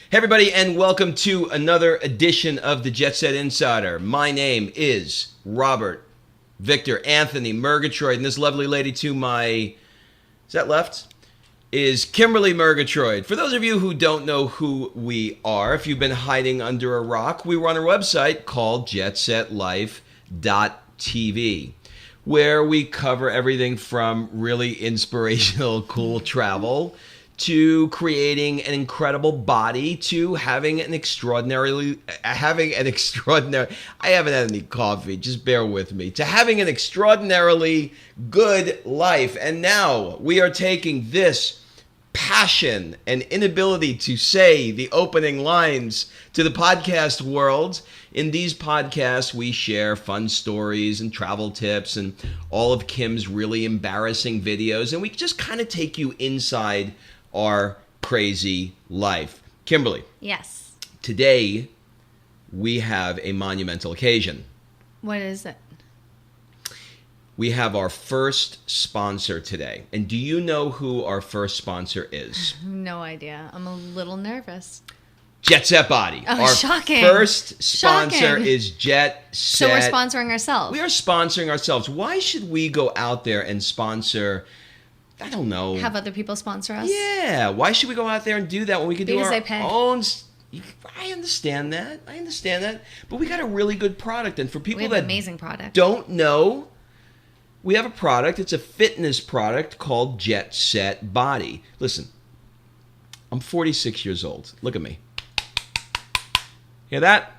Hey everybody, and welcome to another edition of the Jet Set Insider. My name is Robert Victor Anthony Murgatroyd, and this lovely lady to my, is that left? Is Kimberly Murgatroyd. For those of you who don't know who we are, if you've been hiding under a rock, we run a website called jetsetlife.tv, where we cover everything from really inspirational, cool travel to creating an incredible body, to having an extraordinary, I haven't had any coffee, just bear with me, to having an extraordinarily good life. And now we are taking this passion and inability to say the opening lines to the podcast world. In these podcasts, we share fun stories and travel tips and all of Kim's really embarrassing videos, and we just kind of take you inside our crazy life. Kimberly. Yes. Today, we have a monumental occasion. What is it? We have our first sponsor today. And do you know who our first sponsor is? No idea. I'm a little nervous. Jet Set Body. Oh, our shocking. first sponsor Shocking. is Jet Set. So we're sponsoring ourselves. We are sponsoring ourselves. Why should we go out there and sponsor, I don't know. Have other people sponsor us? Yeah. Why should we go out there and do that when we can do Because our they pay. own? I understand that. But we got a really good product. And for people We have that an amazing product. don't know, we have a product. It's a fitness product called Jet Set Body. Listen, I'm 46 years old. Look at me. Hear that?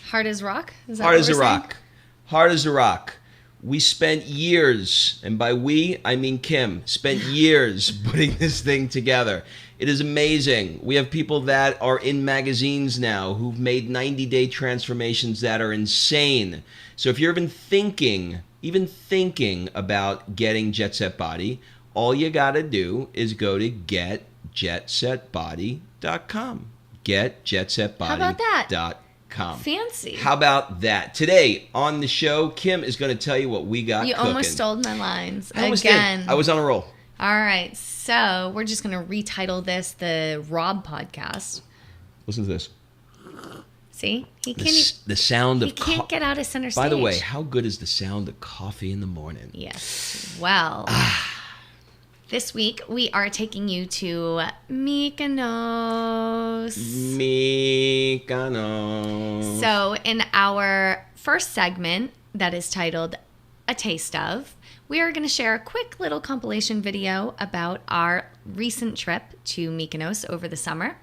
Hard as rock? Is that Hard what as we're a saying? rock. Hard as a rock. We spent years, and by we, I mean Kim, spent years putting this thing together. It is amazing. We have people that are in magazines now who've made 90-day transformations that are insane. So if you're even thinking about getting Jet Set Body, all you got to do is go to getjetsetbody.com. Getjetsetbody.com. How about that? .com. Fancy. How about that? Today on the show, Kim is going to tell you what we got You cooking. almost stole my lines. I almost again. did. I was on a roll. All right. So we're just going to retitle this the Rob Podcast. Listen to this. See? He The sound of can't get out of center stage. By the way, how good is the sound of coffee in the morning? Yes. Well, this week we are taking you to Mykonos. So in our first segment that is titled A Taste Of, we are going to share a quick little compilation video about our recent trip to Mykonos over the summer.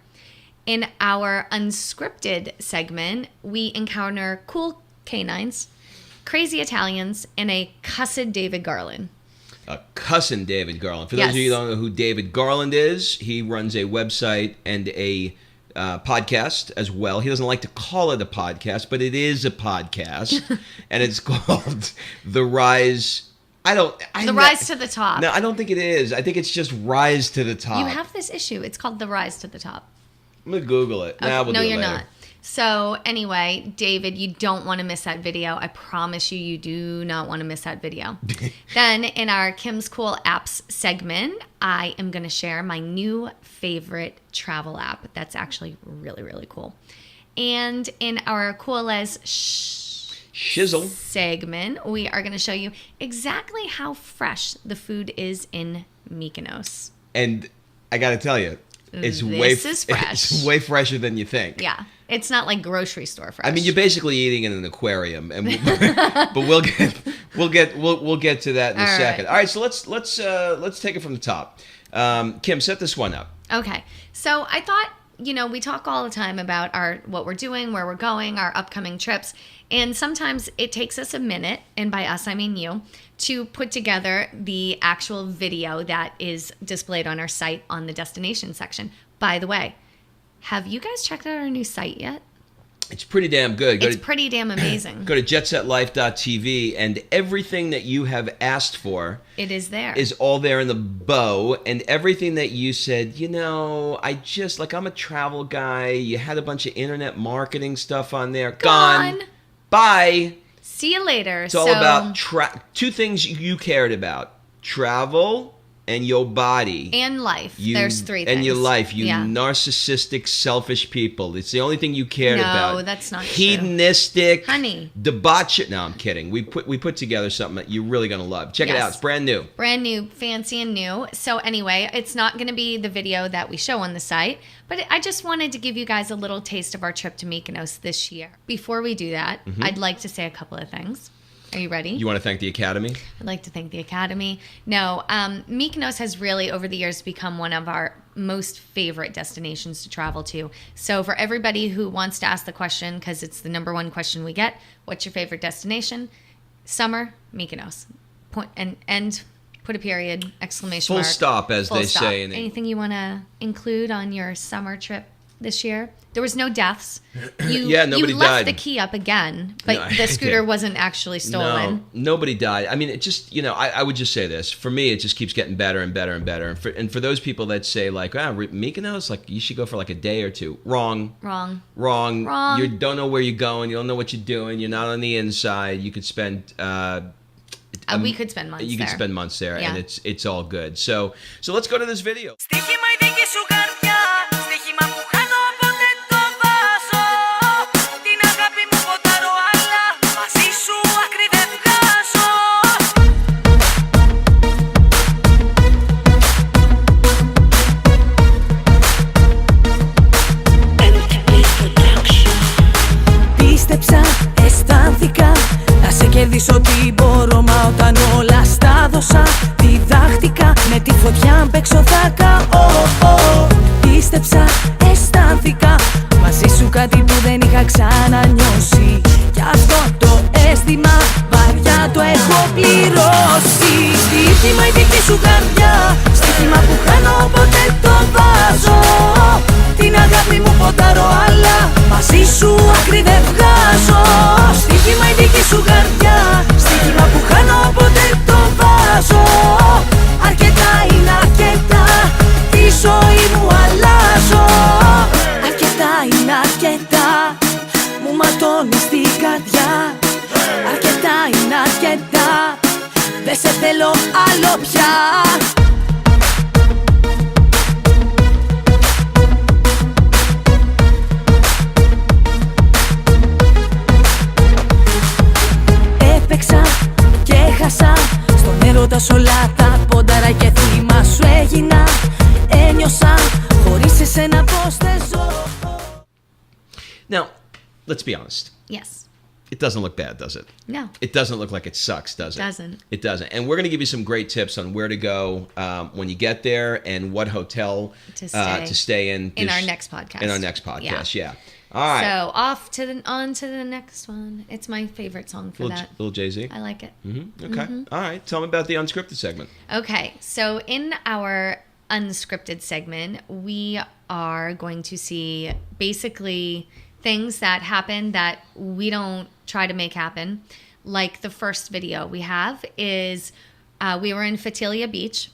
In our Unscripted segment, we encounter cool canines, crazy Italians, and a cussed David Garland. A cussing David Garland. For those of you who don't know who David Garland is, he runs a website and a podcast as well. He doesn't like to call it a podcast, but it is a podcast, and it's called The Rise. Rise to the Top. No, I don't think it is. I think it's just Rise to the Top. You have this issue. It's called The Rise to the Top. I'm going to Google it. Okay. We'll No, do it you're later. not. So anyway, David, you don't want to miss that video. I promise you, you do not want to miss that video. Then in our Kim's Cool Apps segment, I am going to share my new favorite travel app. That's actually really, really cool. And in our Cool as Shizzle segment, we are going to show you exactly how fresh the food is in Mykonos. And I got to tell you, it's way fresher than you think. Yeah. It's not like grocery store fresh. I mean, you're basically eating in an aquarium, and but we'll get to that in a second. Right. All right, so let's take it from the top. Kim, set this one up. Okay. So I thought, we talk all the time about what we're doing, where we're going, our upcoming trips, and sometimes it takes us a minute, and by us I mean you, to put together the actual video that is displayed on our site on the destination section. By the way, have you guys checked out our new site yet? It's pretty damn good. It's pretty damn amazing. Go to jetsetlife.tv, and everything that you have asked for is all there in the bow. And everything that you said, I'm a travel guy. You had a bunch of internet marketing stuff on there. Gone. Bye. See you later. It's all about two things you cared about: travel and your body. And life. There's three things. And your life. You narcissistic, selfish people. It's the only thing you cared about. No, that's not Hedonistic. true. Honey. Debauch. No, I'm kidding. We put together something that you're really going to love. Check it out. It's brand new. Brand new. Fancy and new. So anyway, it's not going to be the video that we show on the site, but I just wanted to give you guys a little taste of our trip to Mykonos this year. Before we do that, I'd like to say a couple of things. Are you ready? You want to thank the Academy? I'd like to thank the Academy. No, Mykonos has really, over the years, become one of our most favorite destinations to travel to. So for everybody who wants to ask the question, because it's the number one question we get, what's your favorite destination? Summer, Mykonos. Point and end. Put a period, exclamation mark. Full stop, as they say. Anything you want to include on your summer trip this year? There was no deaths. Nobody you left died. the key up again, but the scooter wasn't actually stolen. No, nobody died. I mean, it just, I would just say this. For me, it just keeps getting better and better and better. And for those people that say, like, Mykonos, like, you should go for like a day or two. Wrong. You don't know where you're going. You don't know what you're doing. You're not on the inside. You could spend... we could spend months there. You could spend months there, and it's all good. So let's go to this video. Πίστεψα, αισθάνθηκα να σε κερδίσω τι μπορώ, μα όταν όλα στα δώσα διδάχτηκα με τη φωτιά παίξω θα καώ. Πίστεψα, αισθάνθηκα μαζί σου κάτι που δεν είχα ξανανιώσει. Κι αυτό το αίσθημα βαριά το έχω πληρώσει. Στοίχημα η δική σου καρδιά, στοίχημα που χάνω όποτε το βάζω. Την αγάπη μου ποντάρω αλλά μαζί σου άκρη δεν βγάζω. Στοίχημα η δική σου καρδιά, στοίχημα που χάνω όποτε το βάζω. Αρκετά είναι αρκετά, τη ζωή μου αλλάζω. Αρκετά είναι αρκετά, μου ματώνεις την καρδιά. Αρκετά είναι αρκετά, δεν σε θέλω άλλο πια. Έπαιξα και έχασα στον έρωτα σ' όλα τα πόνταρα και θύμα σου έγινα. Ένιωσα χωρίς εσένα πως δεν ζω. Now, let's be honest. Yes. It doesn't look bad, does it? No. It doesn't look like it sucks, does it? Doesn't. It doesn't. And we're going to give you some great tips on where to go when you get there and what hotel to stay in. In our next podcast. In our next podcast, yeah. All right. So on to the next one. It's my favorite song for that. Little Jay-Z? I like it. Mm-hmm. Okay. All right. Tell me about the Unscripted segment. Okay. So in our Unscripted segment, we are going to see basically things that happen that we don't try to make happen. Like the first video we have is we were in Fatilia Beach.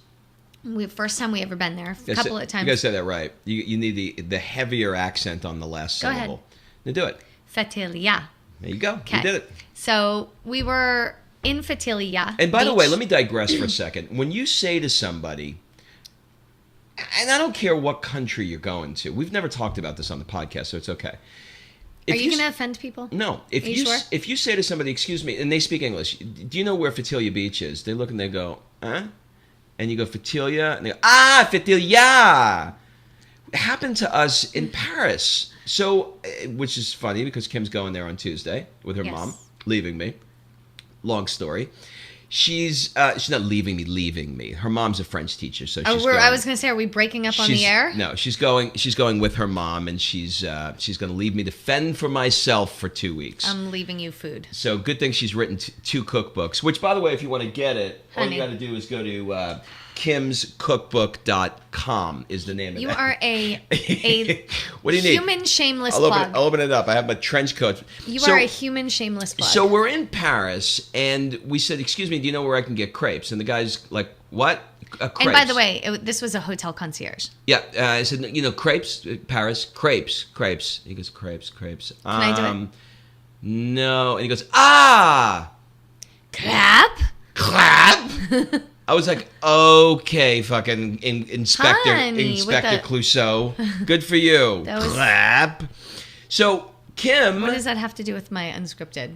First time we ever been there. A couple of times. You guys said that right. You need the heavier accent on the last syllable. Go ahead. Now do it. Fatilia. There you go. Okay. You did it. So we were in Fatilia. And by the Beach. way, let me digress for a second. When you say to somebody, and I don't care what country you're going to. We've never talked about this on the podcast, so it's okay. Are you going to offend people? No. Are you sure? If you say to somebody, excuse me, and they speak English, do you know where Fatilia Beach is? They look and they go, huh? And you go, Fatilia? And they go, Fatilia! It happened to us in Paris. So, which is funny because Kim's going there on Tuesday with her mom, leaving me. Long story. She's not leaving me. Her mom's a French teacher, so she's going. I was going to say, are we breaking up on the air? No, she's going with her mom, and she's going to leave me to fend for myself for 2 weeks. I'm leaving you food. So good thing she's written 2 cookbooks, which, by the way, if you want to get it, all you got to do is go to kimscookbook.com is the name of it. You are a what do you need? Human shameless plug. I'll open it up. I have my trench coat. You are a human shameless plug. So we're in Paris, and we said, excuse me, do you know where I can get crepes? And the guy's like, what? Crepes. And by the way, this was a hotel concierge. Yeah. I said, crepes, Paris, crepes. He goes, crepes. Can I do it? No. And he goes, Clap? I was like, okay, fucking Inspector Honey, with the- Clouseau. Good for you. That was- Clap. So, Kim... What does that have to do with my unscripted?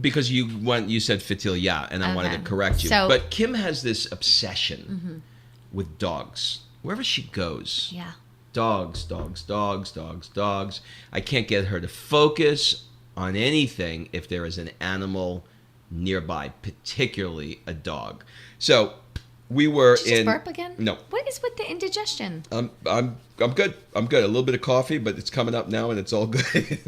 Because you said Fatilia, and I wanted to Okay. correct you. So- But Kim has this obsession with dogs. Wherever she goes, Yeah. dogs. I can't get her to focus on anything if there is an animal nearby, particularly a dog. So we were Did you in... just burp again? No. What is with the indigestion? I'm good. I'm good. A little bit of coffee, but it's coming up now, and it's all good.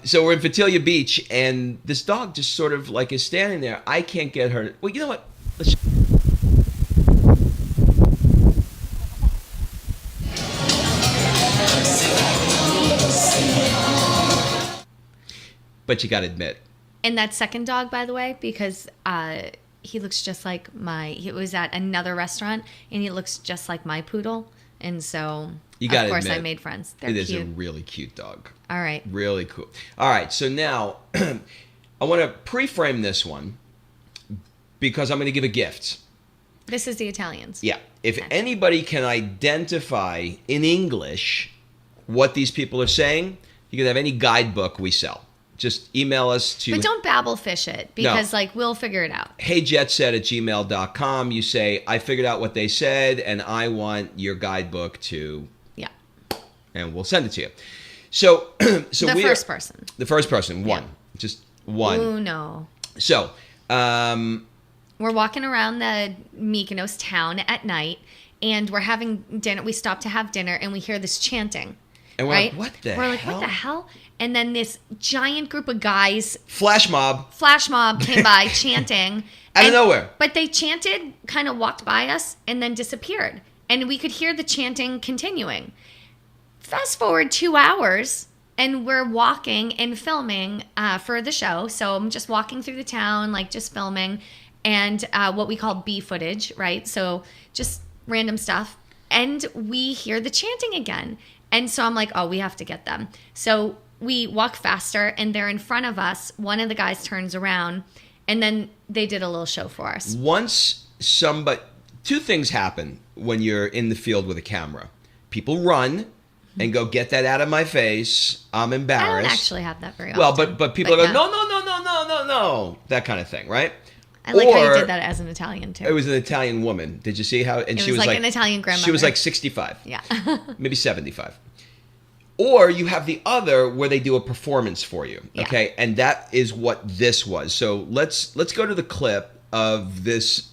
So we're in Fatilia Beach, and this dog just sort of like is standing there. I can't get her. Well, you know what? Let's. But you got to admit, And that second dog, by the way, because he looks just like he was at another restaurant, and he looks just like my poodle. And so, You of gotta course, I admit, made friends. They're it is cute. a really cute dog. All right. Really cool. All right, so now I want to pre-frame this one because I'm going to give a gift. This is the Italians. Yeah. If Okay. anybody can identify in English what these people are saying, you can have any guidebook we sell. Just email us to But don't babble fish it, because, we'll figure it out. heyjetset@gmail.com. You say, I figured out what they said, and I want your guidebook to... Yeah. And we'll send it to you. So, The first person. The first person, one. Yeah. Just one. Ooh, no. So, We're walking around the Mykonos town at night, and we're having dinner. We stop to have dinner, and we hear this chanting. and we're right? like, what the We're like, what the hell? And then this giant group of guys, Flash mob. flash mob, came by chanting. Out of And- nowhere. But they chanted, kind of walked by us, and then disappeared. And we could hear the chanting continuing. Fast forward 2 hours, and we're walking and filming for the show. So I'm just walking through the town, just filming, and what we call B footage, right? So just random stuff. And we hear the chanting again. And so I'm like, oh, we have to get them. So we walk faster, and they're in front of us. One of the guys turns around, and then they did a little show for us. Once two things happen when you're in the field with a camera. People run and go, get that out of my face. I'm I embarrassed. don't actually have that very often. Well, but people go, yeah. no, that kind of thing, right? I like how you Or- did that as an Italian, too. It was an Italian woman. Did you see how? And It was like an Italian She was grandmother. like 65. Yeah. Maybe 75. Or you have the other where they do a performance for you. Yeah. Okay, and that is what this was. So let's go to the clip of this.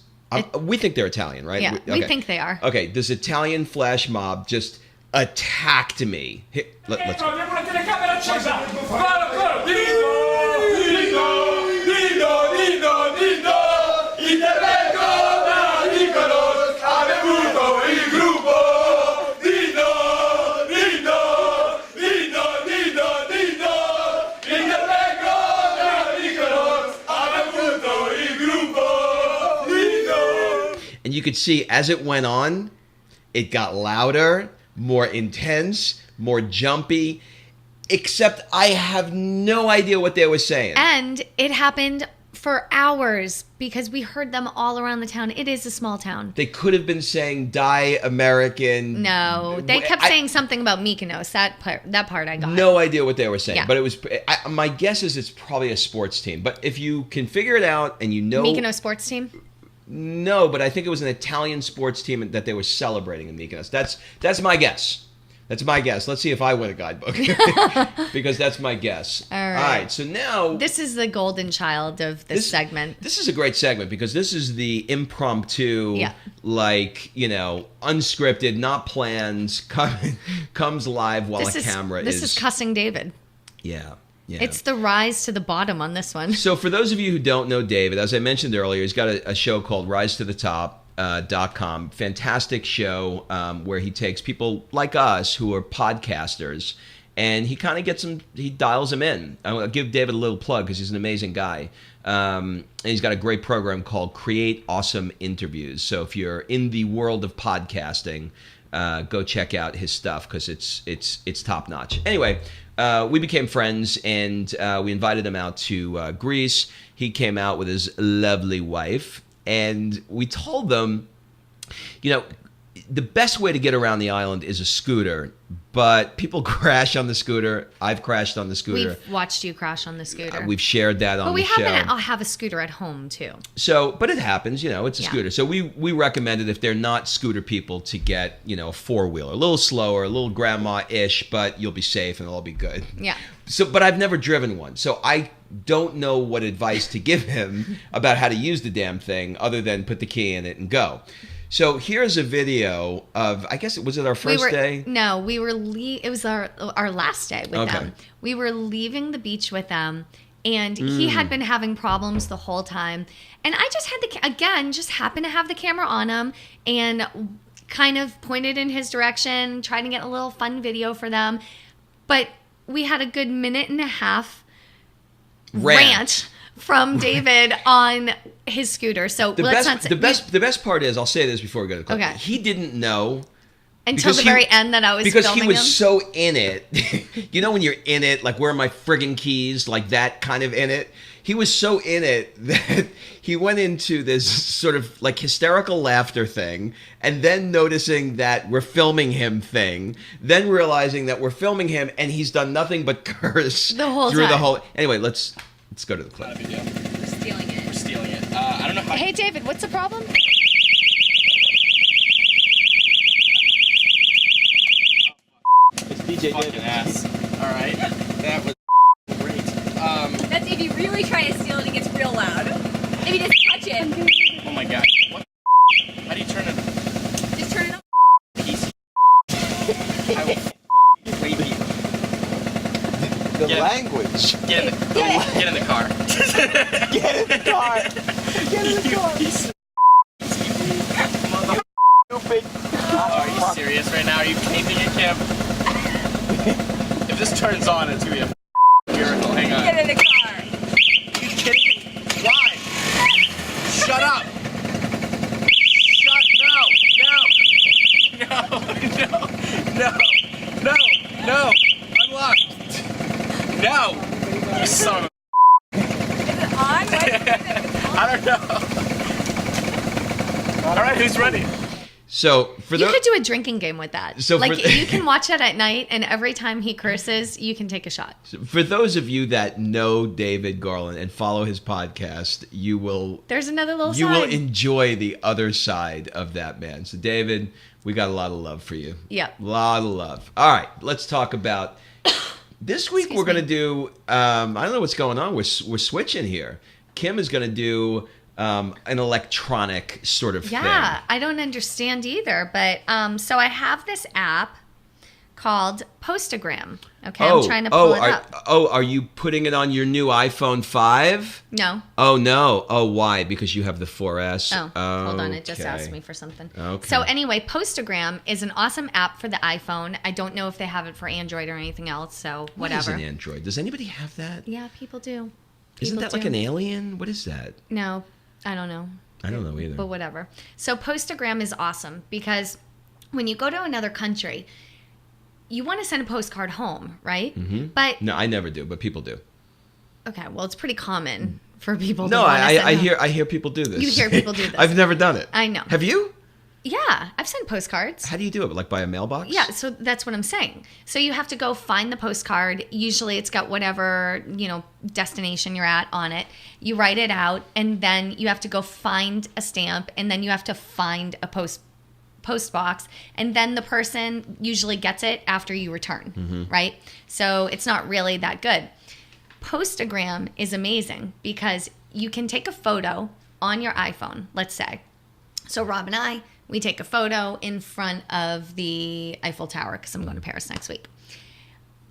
We think they're Italian, right? Yeah, we think they are. Okay, this Italian flash mob just attacked me. Let's go. Abbiamo una telecamera accesa! Guarda! Nido! Intervengo da Mykonos! Ha bevuto il gruppo! Nido! Intervengo da Mykonos! Ha bevuto il gruppo! Nido! And you could see as it went on, it got louder, more intense, more jumpy, except I have no idea what they were saying. And it happened for hours because we heard them all around the town. It is a small town. They could have been saying "Die American." No, they kept saying something about Mykonos. That part I got. No idea what they were saying, Yeah. but it was. My guess is it's probably a sports team. But if you can figure it out and you know, Mykonos sports team? no, but I think it was an Italian sports team that they were celebrating in Mykonos. That's my guess. That's my guess. Let's see if I win a guidebook because that's my guess. All right. So now This is the golden child of this segment. This is a great segment because this is the impromptu, Yeah. unscripted, not planned, comes live while This a camera This is cussing David. Yeah. It's the rise to the bottom on this one. So for those of you who don't know David, as I mentioned earlier, he's got a show called Rise to the Top. .com. Fantastic show where he takes people like us who are podcasters and he kind of gets them, he dials them in. I'll give David a little plug because he's an amazing guy. And he's got a great program called Create Awesome Interviews. So if you're in the world of podcasting, go check out his stuff because it's top notch. Anyway, we became friends and we invited him out to Greece. He came out with his lovely wife. And we told them, the best way to get around the island is a scooter, but people crash on the scooter. I've crashed on the scooter. We've watched you crash on the scooter. We've shared that on the show. But we happen to have a scooter at home, too. So, but it happens, it's a scooter. So we recommended, if they're not scooter people, to get, a four-wheeler. A little slower, a little grandma-ish, but you'll be safe and it'll all be good. Yeah. So, but I've never driven one. So I don't know what advice to give him about how to use the damn thing other than put the key in it and go. So here's a video of, I guess, was it our first day? No, it was our last day with them. We were leaving the beach with them, and he had been having problems the whole time. And I just happened to have the camera on him and kind of pointed in his direction, trying to get a little fun video for them. But we had a good minute and a half rant from David on his scooter. So the best part is, I'll say this before we go to the clip. Okay. He didn't know until the very end that I was because filming he was him. so in it. When you're in it, like, where are my friggin' keys? Like that kind of in it. He was so in it that he went into this sort of like hysterical laughter thing, and then noticing that we're filming him thing, then realizing that we're filming him and he's done nothing but curse the whole through time. the whole. Anyway, let's go to the clip. We're stealing it. I don't know how. Hey, David, what's the problem? It's DJ Fucking ass. All right. That was great. That's if you really try to steal it, it gets real loud. If you just touch it, Oh my god. What? How do you turn it? just turn it on. Piece. I will rape you. The Yeah. language. Get in the car. Get in the car. Get in the car. Stupid. Are you serious right now? Are you taping it, Kim? If this turns on, it's gonna be a miracle. Hang on. Get in the car. Are you kidding me? Why? Shut up. No. Unlock. No. You son of a. Is it on? I don't know. All right, who's ready? So for You those, could do a drinking game with that. So like, for- you can watch that at night, and every time he curses, you can take a shot. for those of you that know David Garland and follow his podcast, you will There's another little you side. will enjoy the other side of that man. So David, we got a lot of love for you. Yep. A lot of love. All right, let's talk about this week. Excuse we're going to me. do. I don't know what's going on. We're switching here. Kim is going to do an electronic sort of Yeah, thing. I don't understand either. But so I have this app called Postagram. Okay, I'm trying to pull it up. Are you putting it on your new iPhone 5? No. Oh, no. Oh, why? Because you have the 4S? Oh, hold on. It just Okay. asked me for something. Okay. So anyway, Postagram is an awesome app for the iPhone. I don't know if they have it for Android or anything else, so What is whatever. an Android? Does anybody have that? Yeah, people do. Isn't People that like do. an alien? What is that? No, I don't know. I don't know either. But whatever. So Postagram is awesome because when you go to another country, you want to send a postcard home, right? Mm-hmm. But No, I never do, but people do. okay, well, it's pretty common for people. No, to wanna send I home. hear people do this. You hear people do this. I've never done it. I know. Have you? Yeah, I've sent postcards. How do you do it? Like by a mailbox? Yeah, so that's what I'm saying. So you have to go find the postcard. Usually it's got whatever, destination you're at on it. You write it out, and then you have to go find a stamp, and then you have to find a post box, and then the person usually gets it after you return, right? So it's not really that good. Postagram is amazing because you can take a photo on your iPhone, let's say. So Rob and I, we take a photo in front of the Eiffel Tower because I'm going to Paris next week.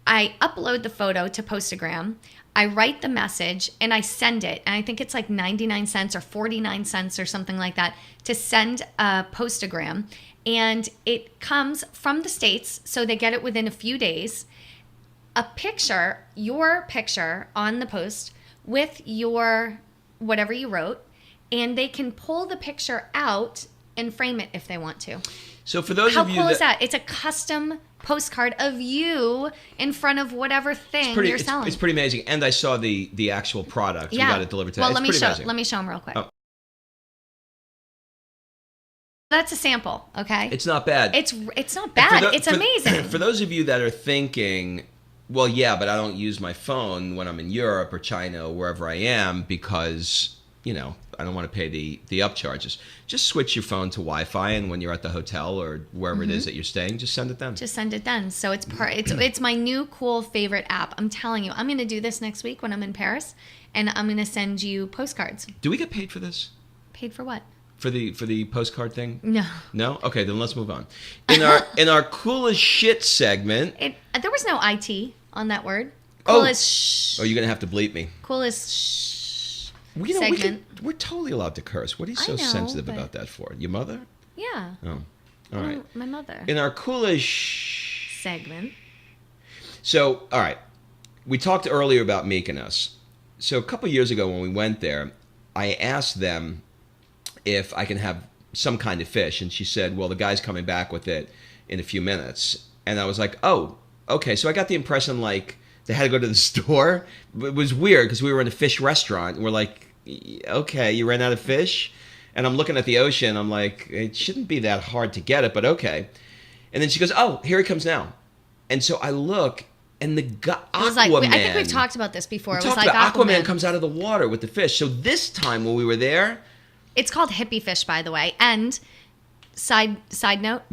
I upload the photo to Postagram. I write the message and I send it. And I think it's like 99 cents or 49 cents or something like that to send a Postagram. And it comes from the States, so they get it within a few days. A picture, your picture on the post with your whatever you wrote, and they can pull the picture out and frame it if they want to. So for those How of you cool is that? It's a custom postcard of you in front of whatever thing you're selling. It's pretty amazing. And I saw the actual product. Yeah. We got it delivered today. Well, It's let me pretty show. amazing. Let me show them real quick. Oh. That's a sample, okay? It's not bad. It's not bad. It's amazing. For those of you that are thinking, well, yeah, but I don't use my phone when I'm in Europe or China or wherever I am because, you know, I don't want to pay the upcharges. Just switch your phone to Wi-Fi, and when you're at the hotel or wherever it is that you're staying, just send it then. Just send it then. So it's my new cool favorite app. I'm telling you, I'm going to do this next week when I'm in Paris, and I'm going to send you postcards. Do we get paid for this? Paid for what? For the postcard thing? No. No? Okay, then let's move on. In our coolest shit segment. There was no IT on that word. Coolest shh. Oh, you're gonna have to bleep me. Coolest shh. You know, segment. we're totally allowed to curse. What are you so sensitive about that for? Your mother? Yeah. Oh, all right. My mother. In our coolest segment. So, all right. We talked earlier about Mykonos. So a couple years ago when we went there, I asked them if I can have some kind of fish. And she said, well, the guy's coming back with it in a few minutes. And I was like, oh, okay. So I got the impression like they had to go to the store. It was weird because we were in a fish restaurant. And we're like, okay, you ran out of fish? And I'm looking at the ocean. I'm like, it shouldn't be that hard to get it, but okay. And then she goes, oh, here he comes now. And so I look, and the Aquaman. I think we've talked about this before. It was like Aquaman comes out of the water with the fish. So this time when we were there. It's called Hippie Fish, by the way. And side note,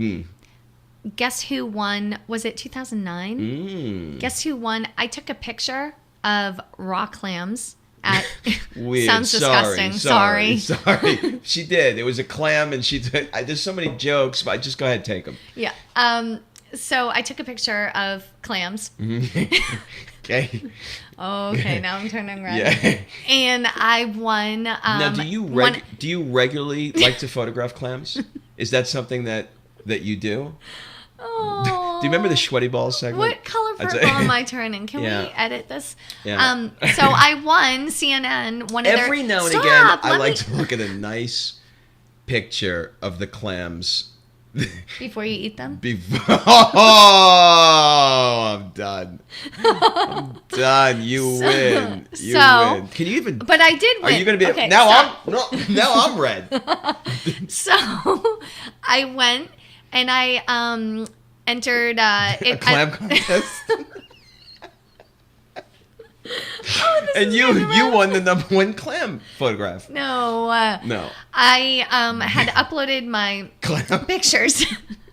guess who won? Was it 2009? Guess who won? I took a picture of raw clams at. Weird. Sounds disgusting. Sorry. She did. It was a clam, and there's so many jokes, but just go ahead and take them. Yeah. So I took a picture of clams. Okay. Okay, now I'm turning red. Yeah. And I won. Now, do you regularly like to photograph clams? Is that something that you do? Oh. Do you remember the sweaty balls segment? What color purple am I turning? Can we edit this? Yeah. So I won CNN. Every now and again, I like to look at a nice picture of the clams. Before you eat them? Oh, I'm done. I'm done. You win. You win. Can you even? But I did win. Are you going to be? Okay, now I'm red. So I went and I entered a clam contest. And you won the #1 clam photograph. No. No. I had uploaded my clam pictures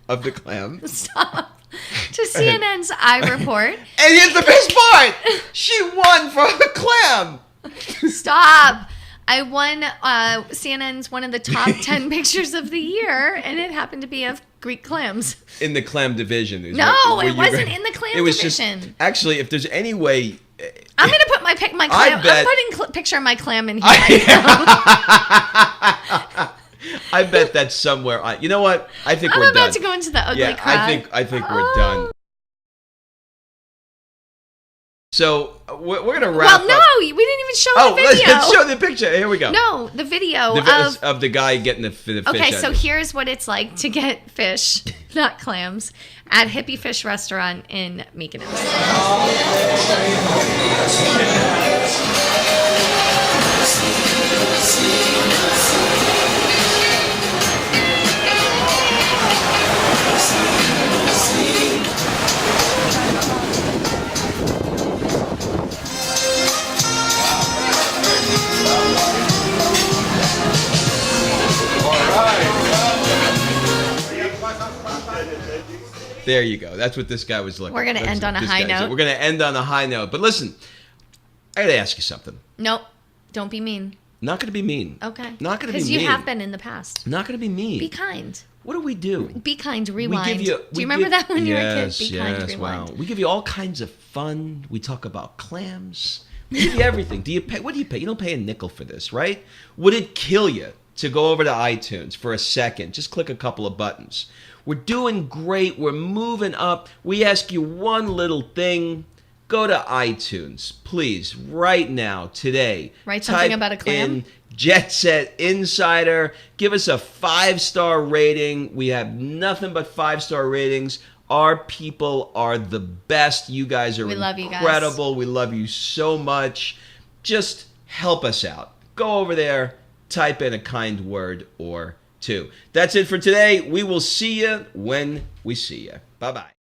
of the clam. Stop. To CNN's iReport. And here's the best part. She won for the clam. Stop. I won CNN's one of the top 10 pictures of the year, and it happened to be of Greek clams. In the clam division. It wasn't in the clam division. Actually, if there's any way. I'm going to put my clam. I'm putting picture of my clam in here. I bet that's somewhere. You know what? I think we're done. I'm about to go into the ugly crowd. I think we're done. So we're going to wrap up. Well, no, we didn't even show the video. Let's show the picture. Here we go. No, the video of the guy getting the fish. Okay, so here's what it's like to get fish, not clams, at Hippie Fish restaurant in Mykonos. There you go. That's what this guy was looking for. We're going to end on a high note. We're going to end on a high note. But listen, I got to ask you something. Nope. Don't be mean. Not going to be mean. Okay. Not going to be mean. Because you have been in the past. Not going to be mean. Be kind. What do we do? Be kind. Rewind. Do you remember that when you were a kid? Be kind. Rewind. Wow. We give you all kinds of fun. We talk about clams. We give you everything. Do you pay? What do you pay? You don't pay a nickel for this, right? Would it kill you to go over to iTunes for a second? Just click a couple of buttons. We're doing great. We're moving up. We ask you one little thing. Go to iTunes, please, right now, today. Write something about a clam. In Jet Set Insider. Give us a 5-star rating. We have nothing but 5-star ratings. Our people are the best. You guys are incredible. We love you so much. Just help us out. Go over there, type in a kind word or too. That's it for today. We will see you when we see you. Bye-bye.